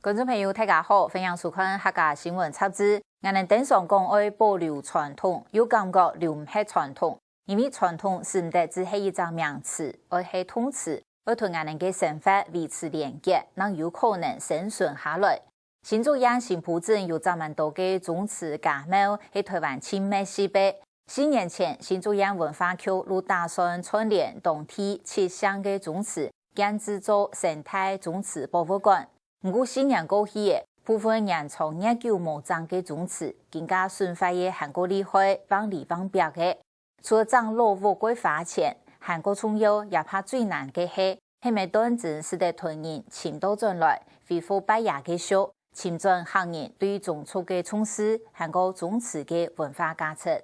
观众朋友，大家好，欢迎收看客家新闻插枝。我哋顶上讲爱保留传统，有感觉留唔系传统，因为传统是唔得只系一张名词，而系通词，而同我哋嘅生活维持连结，能有可能生存下来。新竹县新埔镇有3万多嘅宗祠家庙喺台湾清美西北。4年前，新竹县文化局如打算串联当地7项嘅宗祠，建制作生态宗祠博物馆。不过4年过去，部分人从日久无长嘅宗祠，更加损坏嘅韩国厉害，往里往表嘅。除了长老无归花钱，韩国重要也怕最难嘅系咪短暂使得团人迁到转来，恢复拜亚嘅show，侵转行业对宗族嘅重视，韩国宗祠嘅文化价值。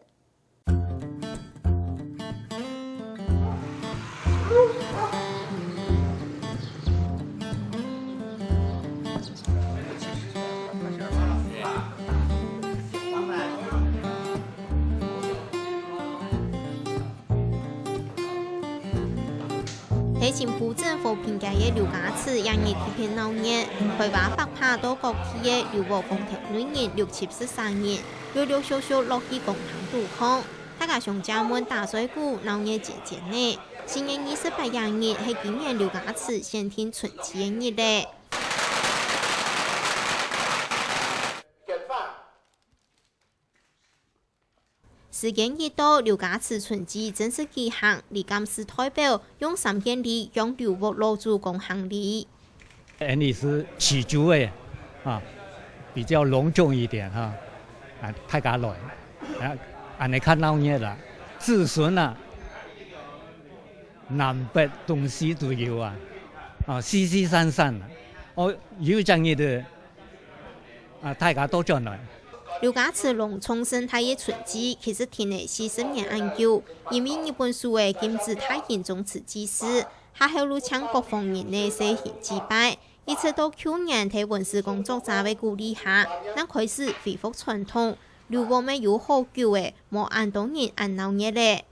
喺新埔镇和平街嘅刘家祠，让人特别闹热。开挖北爬到各地嘅刘和工条女人6、7、13人，溜溜小小落去公堂渡空。大家上家门打水鼓，闹热渐渐呢。4月28日係今年劉家祠先天春節嘅日咧。時間一到，劉家祠春節正式舉行，李監事代表用3片禮讓劉伯老祖公行禮。你是祈祖的比較隆重一點大家來，你看鬧熱啦，子孫南北東西都有西西散散有這樣的大家都進來。劉家祠農創生態嘅春節其實停了40年安久，因為日本數嘅禁止太嚴宗祠祭祀，下後路搶各方人嘅盛行祭拜，一直到去年喺文史工作者嘅鼓勵下，能開始恢復傳統。劉伯們有好久嘅冇按當年按鬧熱咧。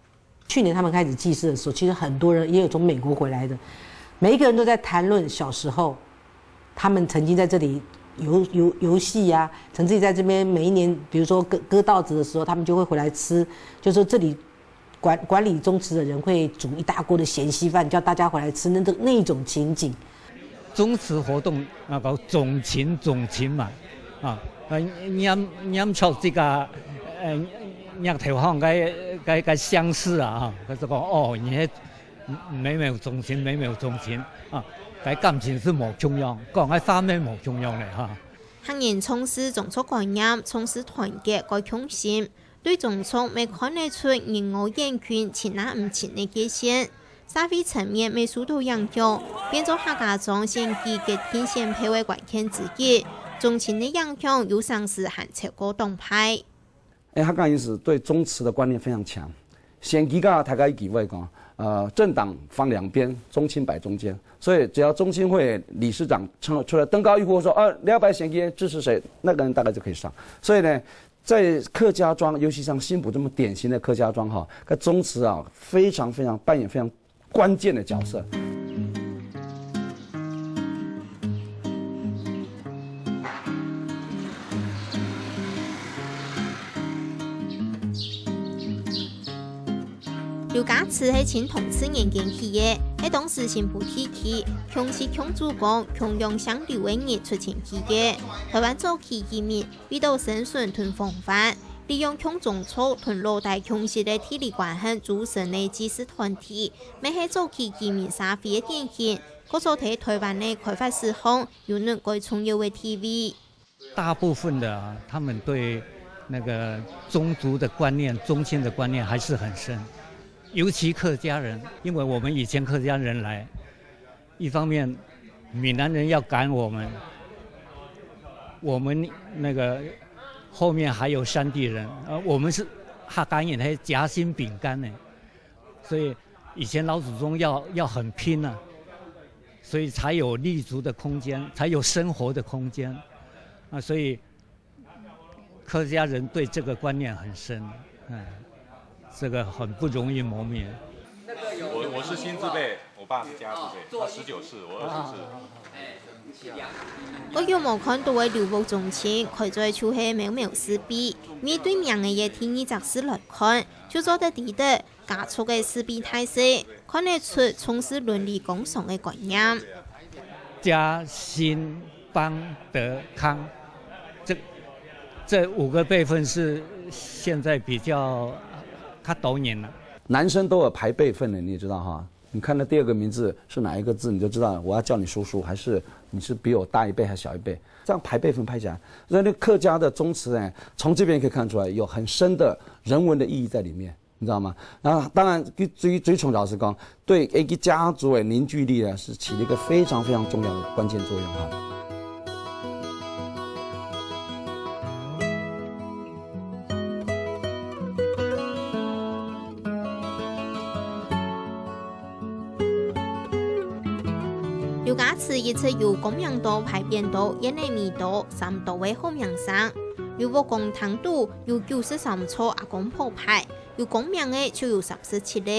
去年他們開始祭祀的時候，其實很多人也有從美國回來的，每一個人都在談論小時候，他們曾經在這裡遊戲啊，甚至在這邊每一年，比如說割稻子的時候，他們就會回來吃，就說這裡管理宗祠的人會煮一大鍋的鹹稀飯，叫大家回來吃那一種情景。宗祠活動那個重情嘛，飲出這個日頭行嘅相似佢就講你係沒有重情喺感情是冇重要，講喺方面冇重要咧行人從事宗族概念，從事團結個強心，對宗族未看得出人我人群親那唔親的界限，社會層面未受到影響，變做客家莊先記嘅天線配為關鍵之一。宗親的影響有上是含超過黨派。客家人是對宗祠的觀念非常強，先記個大家一幾位講。政黨放兩邊，宗親擺中間，所以只要中親會理事長出來登高一呼說200選舉支持誰，那個人大概就可以上。所以呢，在客家莊，尤其像新埔這麼典型的客家莊在宗祠非常扮演非常關鍵的角色。劉家祠係清同治年建起嘅，喺當時新埔地區，強是強主公強用向劉嘅人出錢起嘅。台灣早期移民遇到生存同防範，利用強宗族同羅大強勢嘅地理關係組成嘅祭祀團體，咪係早期移民社會嘅典型。嗰個喺台灣嘅開發時空有兩個重要嘅地位。大部分的他們對那個宗族的觀念、宗親的觀念還是很深。尤其客家人，因為我們以前客家人來，一方面閩南人要趕我們那個後面還有山地人，我們是客家人係夾心餅乾呢，所以以前老祖宗要很拼所以才有立足的空間，才有生活的空間所以客家人對這個觀念很深這個很不容易磨滅。我是新字輩，我爸是家字輩，他19世，我20世。我有冇看到嘅流木中青，佢在就係渺渺四壁。面對面嘅嘢天意則是來看，就做得地的加速嘅四壁態勢，看得出從事倫理公崇嘅觀念。家、興、邦、德、康，這5個輩分是現在比較多年了。男生都有排輩分的，你也知道哈。你看到第2個名字是哪一個字，你就知道我要叫你叔叔，還是你是比我大1輩還是小1輩，這樣排輩分排起來，那客家的宗祠呢，從這邊可以看出來有很深的人文的意義在裡面，你知道嗎？然後當然最重要是講對一個家族的凝聚力呢，是起了一個非常非常重要的關鍵作用哈。劉家祠一直由公羊道、排邊道、燕內米道3道嘅後面上，劉木公堂度有93座阿公鋪牌，有公羊嘅就有37個，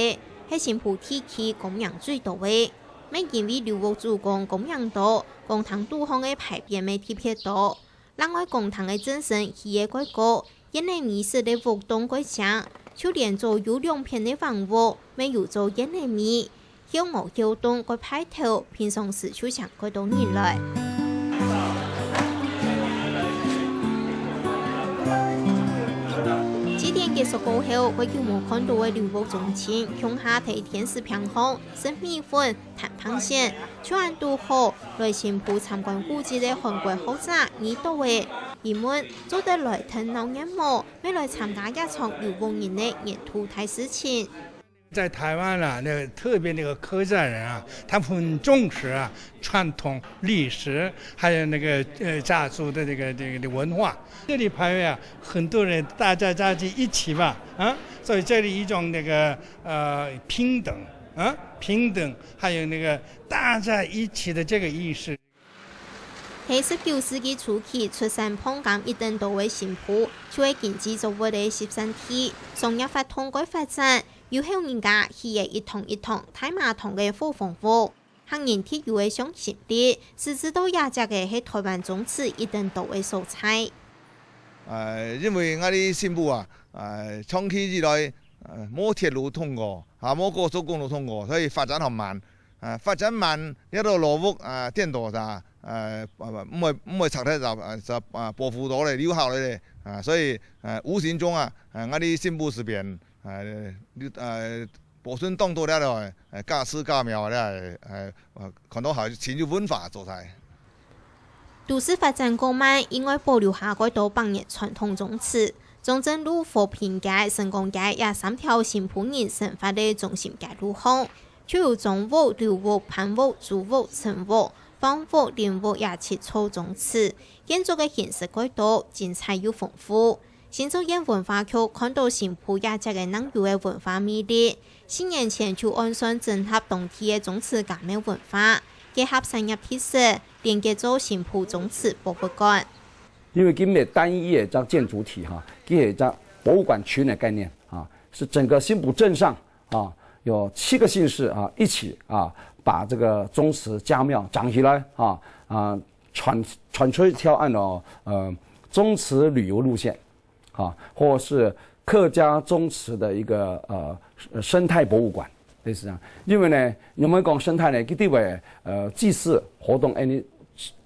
係新埔地區公羊最多嘅。每因為劉木主公公羊道、公堂度巷嘅排邊嘅特別多，另外公堂嘅精神氣嘅過高，燕內米式嘅活動過強，就連做有2片嘅房屋，沒有做燕內米。要我搖動個派頭，平常時就想過到年來。祭典結束過後，我叫我看到嘅流木中青，向下睇天使平衡、生米粉、彈螃蟹，全案都好。來新埔參觀古蹟嘅韓國學者耳朵嘅，疑問做得來聽老眼模，未來參加一場流木人嘅沿途大事情。在台灣啊，特別那個客家人啊，他們很重視啊傳統歷史，還有那個家族的這個文化。這裡排位啊，很多人大家在一起吧，啊，所以這裡一種那個平等啊，平等，還有那個大家一起的這個意識。喺19世紀初期出生碰啱一定到位新埔，就係經濟作為嘅13體，商業發通改發展。有後人家起嘅一堂大馬桶嘅火鳳凰，行人鐵有嘅向心力，是知道亞隻嘅係台灣宗祠一定到嘅素材。因為我哋新埔啊，長期以來冇鐵路通過，冇高速公路通過，所以發展很慢。發展慢，一到落屋顛倒咋，唔會拆得就保護到嚟留下嚟嘅，所以無形中啊，我哋新埔這邊。保存當到了咯，家私家廟咧，看到係傳統文化做晒。都市發展過慢，應該保留下嗰度百年傳統宗祠。中正路、和平街、成功街也3條新埔人生活的中心街路巷，就有中屋、劉屋、潘屋、朱屋、陳屋、方屋、連屋也7處宗祠，建築嘅形式改多，精彩又豐富。新竹縣文化局看到新埔亞隻嘅能有嘅文化魅力，10年前就按算整合當地嘅宗祠革命文化，結合產業特色，連結做新埔宗祠博物館。因為今日單一嘅這建築體哈，佢這博物館群嘅概念啊，是整個新埔鎮上啊有7個縣市啊一起啊把這個宗祠家廟長起來傳出一條按照宗祠旅遊路線。或是客家宗祠的一個生態博物館，類似這樣。因為呢，有沒有講生態呢？佢哋為祭祀活動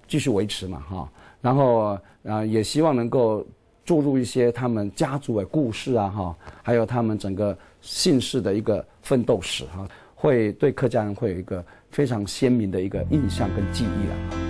繼續維持嘛，哈。然後也希望能夠注入一些他們家族的故事啊，哈，還有他們整個姓氏的一個奮鬥史，哈，會對客家人會有一個非常鮮明的一個印象跟記憶啦。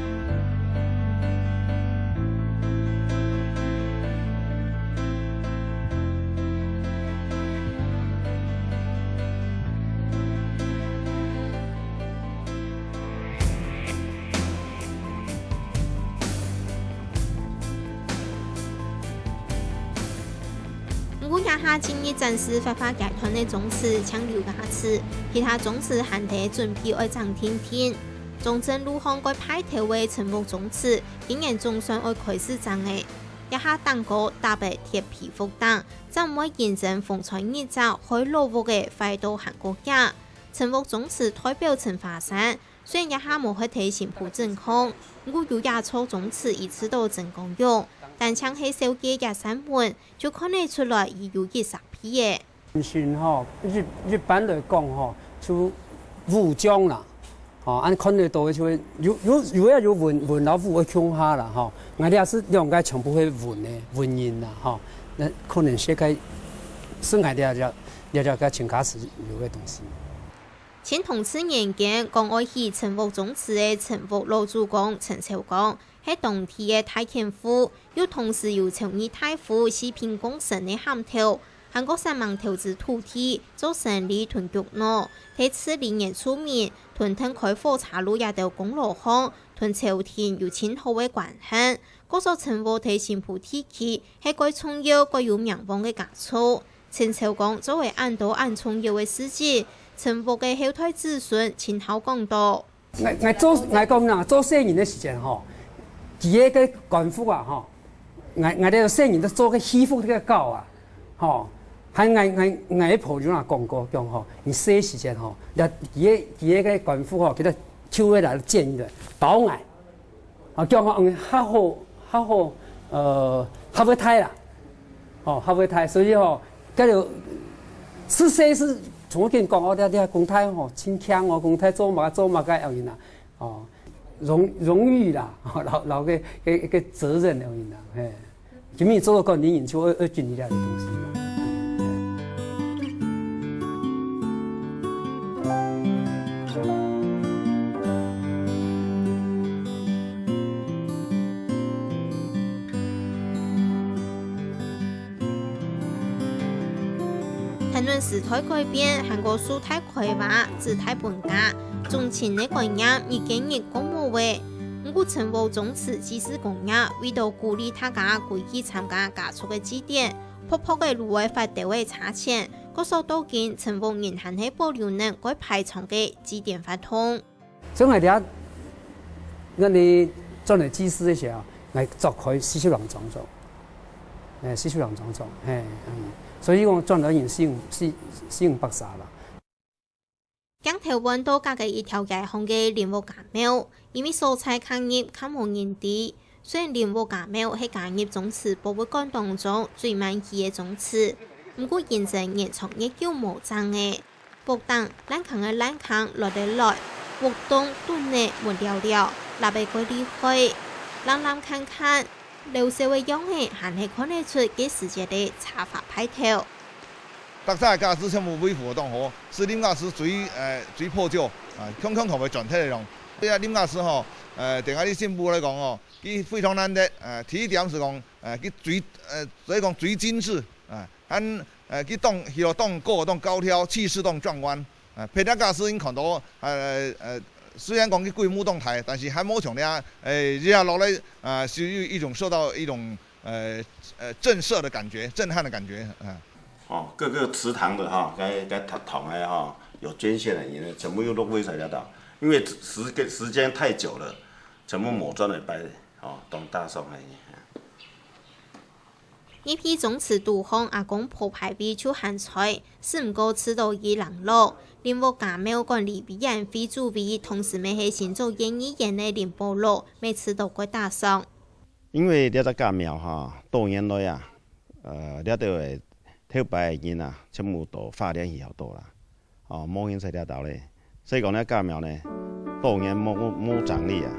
下今日暫時發發解團的宗祠，像劉家祠，其他宗祠還得準備愛漲天天。中正路巷個派頭嘅陳屋宗祠，今年總算愛開始漲嘅，一下蛋糕搭白鐵皮福蛋，將會驗證風采日照開落屋嘅快到韓國家。陳屋宗祠代表陳華山，虽然一下冇去睇新埔正康，我有也操宗祠一直都真功用，但像係手機也三門，就看得出來伊有一殺皮嘅。先吼，一般來講吼，就武將啦，吼，按看得到就有文老虎會強下啦，吼，我哋也是兩個全部會文人啦，吼，那可能些個是我哋也個全家是有個東西。前同治年間，講愛去陳福宗祠嘅陳福老主公陳朝光，喺當地嘅太乾府，又同時由朝義太府西平公神嘅銜頭，韓國三萬投資土地做生意屯局諾，喺此年年出名，屯吞開火茶路也到公路巷，屯朝廷有親好嘅關係，嗰座陳福喺新埔地區係個重要個有名望嘅家族。陳朝光作為安島安重要嘅事蹟。陳福嘅後代子孫親口講到：我講啦，做生意嘅時間吼，佢個官府啊吼，我哋生意都做個欺負呢個狗啊，吼，係我婆娘啊講過講吼，你生時間吼，佢個官府吼，佢哋抽起來建議嘅保我，啊叫我合胎啦，哦合胎，所以吼，嗰條是生是。我跟你講，我哋公太吼，真強哦，公太做乜嘅有人啦，哦，榮譽啦，老嘅責任有人啦，嘿，咁你做個年人就要盡力嘅東西嘛。談論時代改變，韓國蘇太開發、姿態本家、宗親的概念已經日講無話。我陳福宗祠祭祀公業，為到鼓勵大家歸去參加家族的祭典，迫迫的路外發地位差錢，嗰所到見陳福銀行係保留能該排場的祭典法通。所以我哋做嚟祭祀嘅時候，我做開四小郎裝作，四小郎裝作，所以講賺到人使用白沙啦。江頭灣到隔嘅一條街巷嘅蓮霧家廟，因為蔬菜抗業較無人地，雖然蓮霧家廟係家業宗祠博物館當中最滿意嘅宗祠，不過現在越長越久無爭嘅。博當欄坑嘅欄坑落得來，活動斷嘅沒了了，立被佢離開，冷看看。劉社會樣氣還係看得出幾時節的茶法派頭。特色家私全部維護當好，是林家私最破舊啊，強同埋全體嚟講。對啊，林家私吼對我哋新埔嚟講哦，佢非常難得。第一點是講佢所以講最精緻啊，佢當個當高挑，氣勢當壯觀。其他家私已經看到雖然講佢規模當大，但是還冇像啲日下落嚟是一種受到一種震懾的感覺、震撼的感覺啊。哦，各個祠堂的哈，該塔堂的哈，有捐獻的人，全部又都歸在得到，因為時間太久了，全部冇專嚟擺哦，當大送嘅。呢批宗祠杜康阿公鋪排比就限菜，是唔過吃到伊人咯。蓮霧家廟管理委員會主委，同時咪係先做演藝員嘅林保羅，每次都會打賞。因為呢個家廟哈，多年來啊，呢度嘅頭擺嘅人啊，全部都發展以後多啦，哦，冇人在呢度咧，所以講呢家廟呢，多年冇長力啊。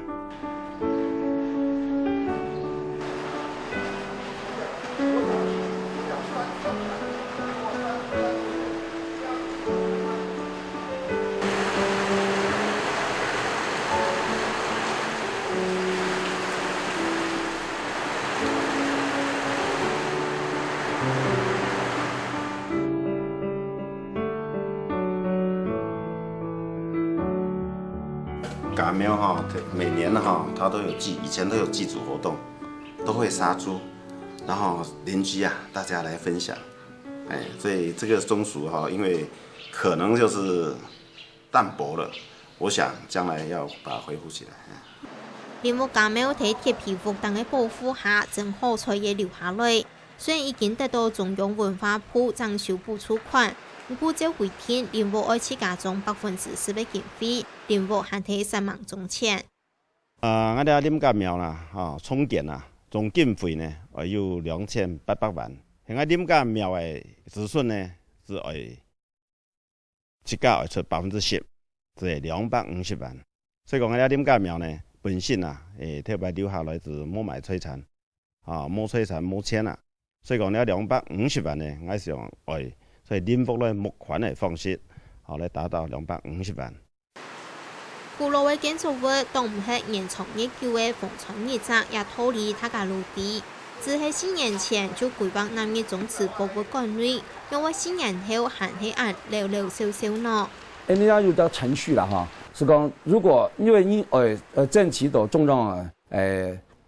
家廟哈，每年哈，它都有以前都有祭祖活動，都會殺豬，然後鄰居啊，大家來分享，所以這個風俗哈，因為可能就是淡薄了，我想將來要把它恢復起來。蓮霧家廟喺鐵皮屋等嘅保護下，正好才也留下來。雖然已經得到中央文化部獎修補助款，不照规定，林务爱自家种10%的经费，林务限提3万种钱。我哋林家庙啦，充电总经费呢，有2800万。我林家庙的子孙呢，是自家出10%，是250万。所以讲，我哋林家庙呢，本身特别留下来是冇卖财产，冇财产冇钱啊。所以讲，呢250万呢，我想所以林福咧募款的方式，来达到250万。古老的建筑物当唔係延長已久的風川遺址，也脫離他家陸地。只係4年前就規劃南越宗祠博物館內，因為4年後還係按寥少少咯。人家有個程序啦哈，是講如果因為你政企都中央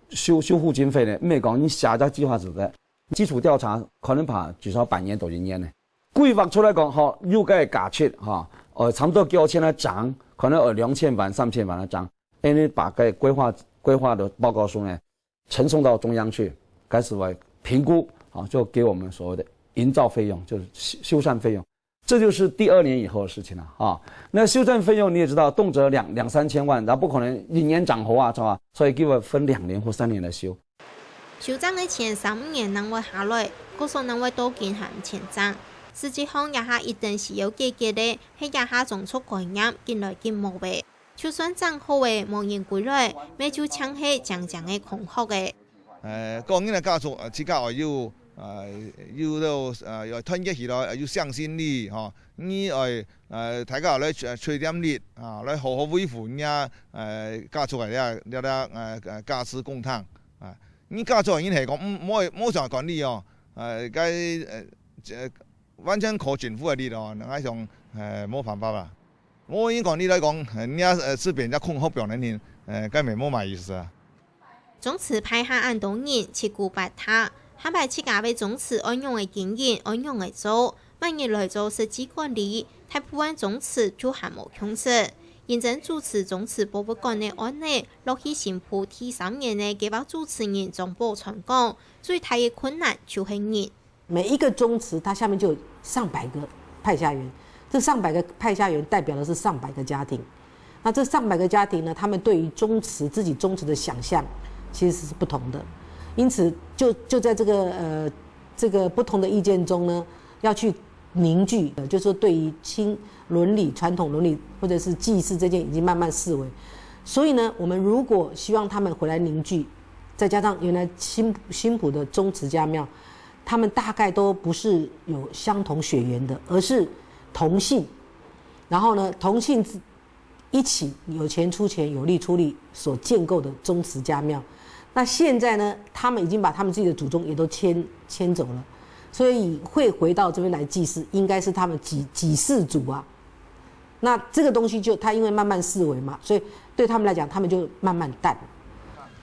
修復經費呢，唔係講你下個計劃時嘅基礎調查可能怕至少半年到1年呢。規劃出來講好，有個價錢哈，差不多交錢一張。可能2000萬、3000萬一張，因為把個規劃的報告書呢呈送到中央去，開始為評估，就給我們所謂的營造費用，就是修繕費用，這就是第2年以後的事情了那修繕費用你也知道，動輒2-3千萬，然後不可能1年漲好知道吧？所以給我分2年或3年來修。修繕的前3年能會下來，嗰數能會多見係唔前漲。實際上，也係一定是有解決的，係也係種出概念，見來見冇嘅。就算漲好嘅，冇人歸來，咪就搶係漸嘅空殼嘅。個人嘅家族自家要到要團結起來，要相信你你大家來取點力來好好維護你家族嘅價值共產你家族人係講冇上講你完全靠政府嘅力量，我想冇辦法啦。我已經講你來講，人家是俾人家空殼表人添，根本冇乜意思啊。宗祠派下按多年，七顧八塔，安排自家為宗祠安用嘅經驗，安用嘅做，萬日來做實際管理，大部分宗祠就還冇控制。認真主持宗祠博物館嘅案例，落去新埔第3年嘅計劃主持人總部傳講，最大嘅困難就係人。每一個宗祠，它下面就有上百個派下員，這上百個派下員代表的是上百個家庭。那這上百個家庭呢，他們對於自己宗祠的想象其實是不同的。因此就在這個不同的意見中呢，要去凝聚，就是說對於親倫理、傳統倫理或者是祭祀這件已經慢慢式微。所以呢，我們如果希望他們回來凝聚，再加上原來新埔的宗祠家廟。他們大概都不是有相同血緣的，而是同姓，然後呢，同姓一起有錢出錢，有力出力所建構的宗祠家廟。那現在呢，他們已經把他們自己的祖宗也都遷走了，所以會回到這邊來祭祀，應該是他們幾世祖啊。那這個東西就他因為慢慢式微嘛，所以對他們來講，他們就慢慢淡。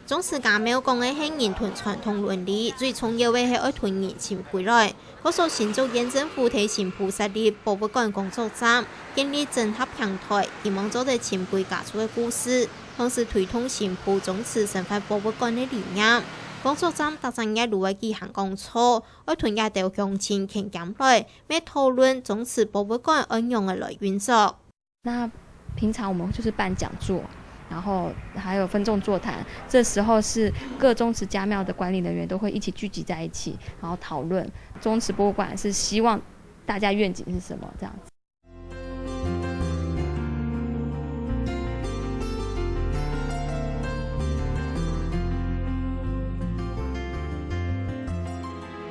宗祠家廟講嘅係人團傳統倫理，最重要嘅係愛團人情歸來。嗰所新竹縣政府提新埔設立博物館工作站，建立整合平台，希望做啲前輩家族嘅故事，同時推動新埔宗祠神佛博物館嘅理念。工作站特徵嘅路嘅幾項工作，愛團也到鄉親傾減來，咩討論宗祠博物館應用嘅來運作。那平常我們就是辦講座。然後還有分眾座談，這時候是各宗祠家廟的管理人員都會一起聚集在一起，然後討論宗祠博物館是希望大家願景是什麼，這樣子。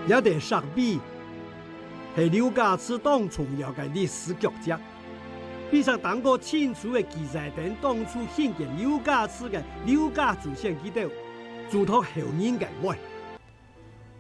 一地石碑係劉家祠當重要嘅歷史腳跡。非常當過清楚嘅記載等當初興建劉家祠嘅劉家祖先記錄，做到後人嘅愛。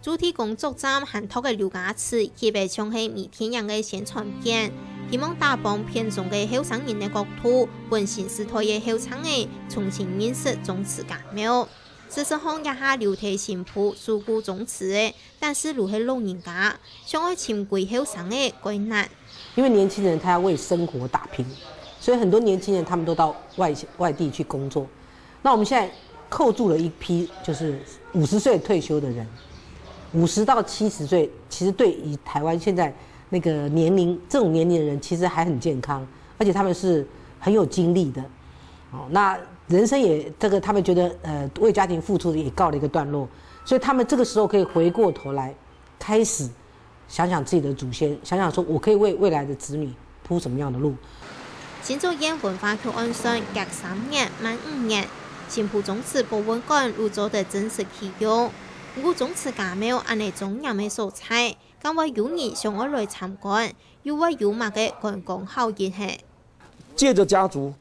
主題工作站喊托嘅劉家祠，特別像係每天樣嘅宣傳片，希望打幫片中嘅後生人嘅國土，本新時代嘅後生嘅重新認識宗祠家廟。事實上，也下留喺新埔蘇古宗祠嘅，但是如係老人家，想要潛歸後生嘅艱難。因為年輕人他要為生活打拼，所以很多年輕人他們都到外地去工作。那我們現在扣住了一批就是50歲退休的人，50到70歲，其實對於台灣現在那个年龄，这种年龄的人其实还很健康，而且他们是很有精力的。哦，那人生也他们觉得为家庭付出的也告了一个段落，所以他们这个时候可以回过头来，开始想想自己的祖先，想想说我可以为未来的子女铺什么样的路。新竹县文化局安顺隔3年满5年，新埔宗祠博物馆入做的真实启用。古宗祠家庙按照中央的素材，更为有人想要来参观，又为有马的观光效益系。借着家族，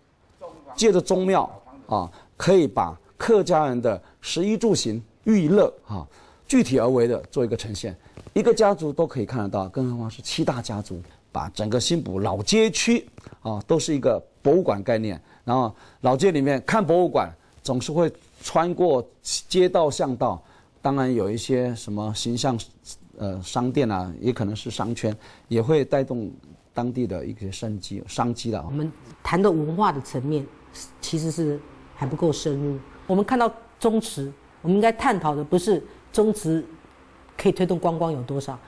借着宗庙啊，可以把客家人的食衣住行、娱乐啊，具体而为的做一个呈现。一个家族都可以看得到，更何况是7大家族，把整个新埔老街区啊，都是一个博物馆概念。然后老街里面看博物馆，总是会穿过街道巷道。当然有一些什么形象，商店啊，也可能是商圈，也会带动当地的一些商机的。我们谈的文化的层面，其实是还不够深入。我们看到宗祠，我们应该探讨的不是宗祠可以推动观光有多少，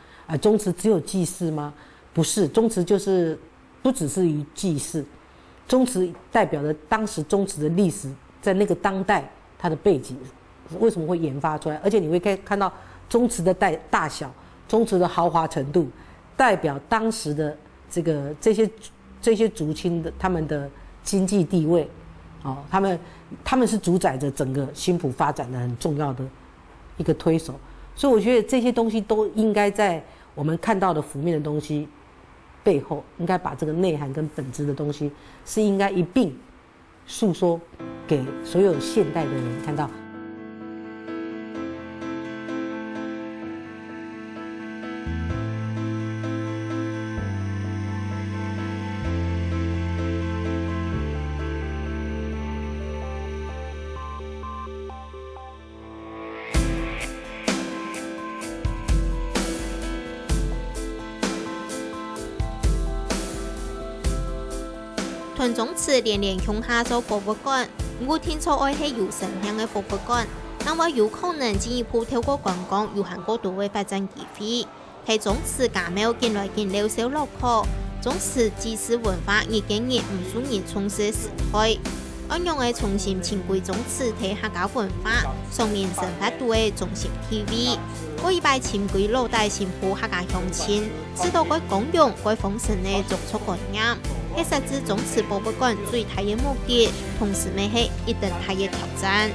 宗祠只有祭祀吗？不是，宗祠就是不只是于祭祀，宗祠代表着当时宗祠的历史，在那个当代它的背景。为什么会研发出来？而且你会看到宗祠的大小、宗祠的豪华程度，代表当时的这些族亲的他们的经济地位，哦，他们是主宰着整个新埔发展的很重要的一个推手。所以我觉得这些东西都应该在我们看到的浮面的东西背后，应该把这个内涵跟本质的东西是应该一并诉说给所有现代的人看到。屯宗祠连向下做博物馆，我听说爱是有声响的博物馆，那我有可能进一步透过观光有限高度的发展机会。喺宗祠家庙近来近六小落坡，宗祠祭祀文化已经日唔少人从事时代。安用嘅重新请归宗祠睇客家文化，上面生发度嘅中心地位。我一拜请归老大新埔客家乡亲，知道佢公用佢丰盛嘅族出观念。喺设置宗祠博物馆最大嘅目的，同时咪係一定大嘅挑战。